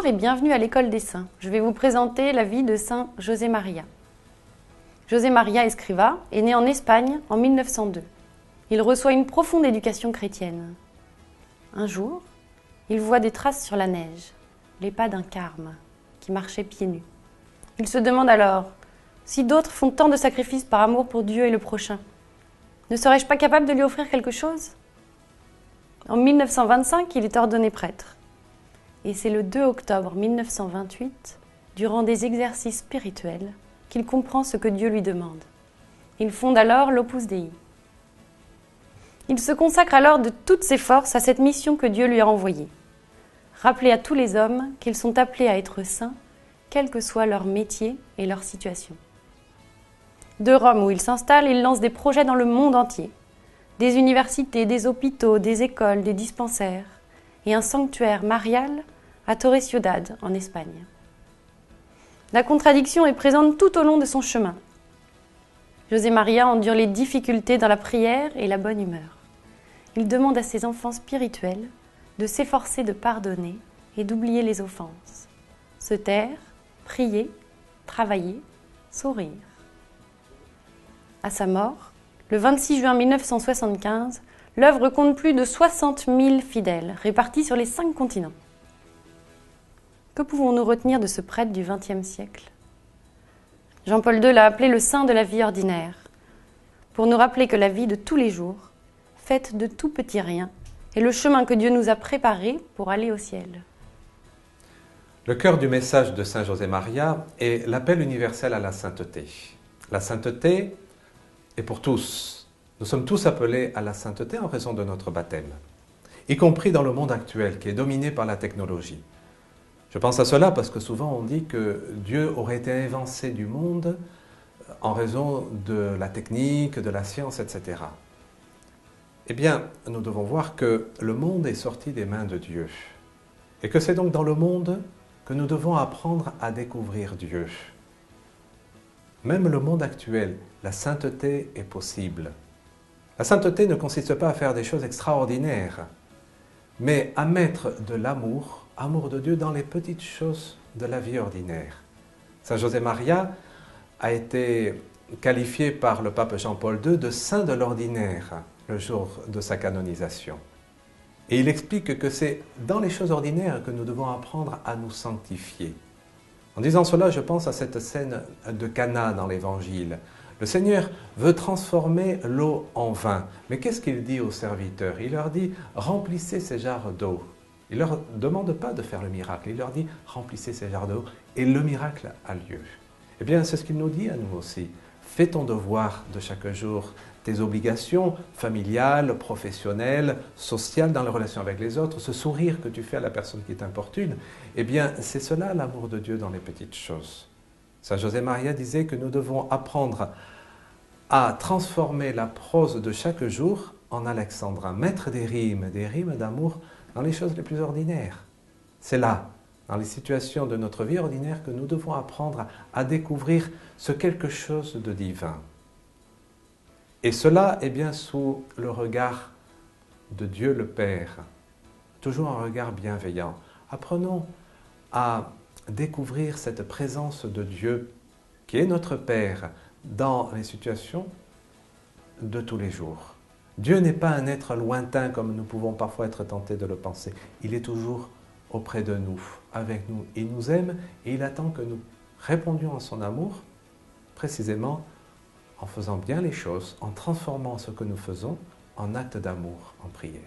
Bonjour et bienvenue à l'École des Saints. Je vais vous présenter la vie de Saint José María. José María Escrivá est né en Espagne en 1902. Il reçoit une profonde éducation chrétienne. Un jour, il voit des traces sur la neige, les pas d'un carme qui marchait pieds nus. Il se demande alors, si d'autres font tant de sacrifices par amour pour Dieu et le prochain, ne serais-je pas capable de lui offrir quelque chose ? En 1925, il est ordonné prêtre. Et c'est le 2 octobre 1928, durant des exercices spirituels, qu'il comprend ce que Dieu lui demande. Il fonde alors l'Opus Dei. Il se consacre alors de toutes ses forces à cette mission que Dieu lui a envoyée. Rappeler à tous les hommes qu'ils sont appelés à être saints, quel que soit leur métier et leur situation. De Rome où il s'installe, il lance des projets dans le monde entier. Des universités, des hôpitaux, des écoles, des dispensaires et un sanctuaire marial à Torre Ciudad, en Espagne. La contradiction est présente tout au long de son chemin. José María endure les difficultés dans la prière et la bonne humeur. Il demande à ses enfants spirituels de s'efforcer de pardonner et d'oublier les offenses. Se taire, prier, travailler, sourire. À sa mort, le 26 juin 1975, l'œuvre compte plus de 60 000 fidèles, répartis sur les 5 continents. Que pouvons-nous retenir de ce prêtre du XXe siècle ? Jean-Paul II l'a appelé le saint de la vie ordinaire, pour nous rappeler que la vie de tous les jours, faite de tout petits riens, est le chemin que Dieu nous a préparé pour aller au ciel. Le cœur du message de Saint José María est l'appel universel à la sainteté. La sainteté est pour tous. Nous sommes tous appelés à la sainteté en raison de notre baptême, y compris dans le monde actuel qui est dominé par la technologie. Je pense à cela parce que souvent on dit que Dieu aurait été évincé du monde en raison de la technique, de la science, etc. Eh bien, nous devons voir que le monde est sorti des mains de Dieu et que c'est donc dans le monde que nous devons apprendre à découvrir Dieu. Même le monde actuel, la sainteté est possible. La sainteté ne consiste pas à faire des choses extraordinaires, mais à mettre de l'amour, amour de Dieu dans les petites choses de la vie ordinaire. Saint José María a été qualifié par le pape Jean-Paul II de saint de l'ordinaire le jour de sa canonisation. Et il explique que c'est dans les choses ordinaires que nous devons apprendre à nous sanctifier. En disant cela, je pense à cette scène de Cana dans l'Évangile. Le Seigneur veut transformer l'eau en vin. Mais qu'est-ce qu'il dit aux serviteurs? Il leur dit « remplissez ces jarres d'eau ». Il ne leur demande pas de faire le miracle, il leur dit « remplissez ces jarres d'eau » et le miracle a lieu. Eh bien, c'est ce qu'il nous dit à nous aussi. Fais ton devoir de chaque jour, tes obligations familiales, professionnelles, sociales, dans les relations avec les autres, ce sourire que tu fais à la personne qui t'importune, eh bien, c'est cela l'amour de Dieu dans les petites choses. Saint José María disait que nous devons apprendre à transformer la prose de chaque jour en alexandrin, mettre des rimes d'amour dans les choses les plus ordinaires. C'est là, dans les situations de notre vie ordinaire, que nous devons apprendre à découvrir ce quelque chose de divin. Et cela est bien sous le regard de Dieu le Père, toujours un regard bienveillant. Apprenons à découvrir cette présence de Dieu qui est notre Père dans les situations de tous les jours. Dieu n'est pas un être lointain comme nous pouvons parfois être tentés de le penser. Il est toujours auprès de nous, avec nous. Il nous aime et il attend que nous répondions à son amour précisément en faisant bien les choses, en transformant ce que nous faisons en acte d'amour, en prière.